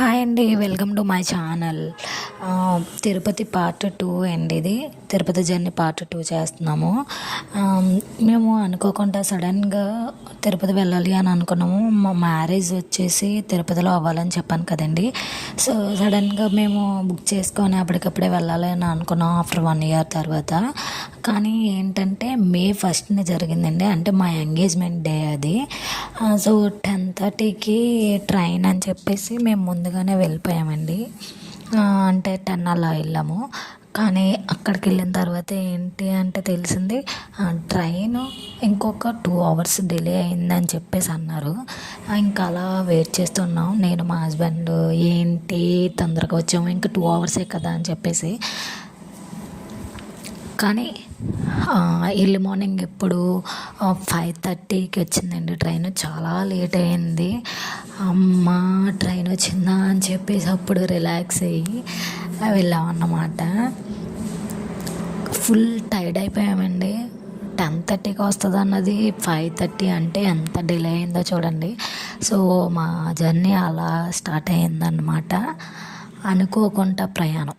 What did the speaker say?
Hi అండి, welcome to my channel. Tirupati part 2 అండి. ఇది తిరుపతి జర్నీ పార్ట్ 2 చేస్తున్నాము. మేము అనుకోకుండా సడన్గా తిరుపతి వెళ్ళాలి అని అనుకున్నాము. మా మ్యారేజ్ వచ్చేసి తిరుపతిలో అవ్వాలని చెప్పాను కదండి. సో సడన్గా మేము బుక్ చేసుకొని అప్పటికప్పుడే వెళ్ళాలి అని అనుకున్నాం ఆఫ్టర్ 1 ఇయర్ తర్వాత. కానీ ఏంటంటే మే 1ని జరిగిందండి, అంటే మా ఎంగేజ్మెంట్ డే అది. సో 10:30కి ట్రైన్ అని చెప్పేసి మేము ముందుగానే వెళ్ళిపోయామండి. అంటే 10 అలా వెళ్ళాము. కానీ అక్కడికి వెళ్ళిన తర్వాత ఏంటి అంటే తెలిసింది, ట్రైన్ ఇంకొక 2 అవర్స్ డిలే అయిందని చెప్పేసి అన్నారు. ఇంకా అలా వెయిట్ చేస్తున్నాం నేను మా హస్బెండ్. ఏంటి తొందరగా వచ్చాము, ఇంకా 2 అవర్సే కదా అని చెప్పేసి. కానీ ఎర్లీ మార్నింగ్ ఎప్పుడు 5:30కి వచ్చిందండి ట్రైన్. చాలా లేట్ అయింది. అమ్మ ట్రైన్ వచ్చిందా అని చెప్పేసి అప్పుడు రిలాక్స్ అయ్యి వెళ్ళామన్నమాట. Full tired అయిపోయామండి. 10:30కి వస్తుంది అన్నది 5:30 అంటే ఎంత డిలే అయిందో చూడండి. సో మా జర్నీ అలా స్టార్ట్ అయిందన్నమాట. అనుకోకుండా ప్రయాణం.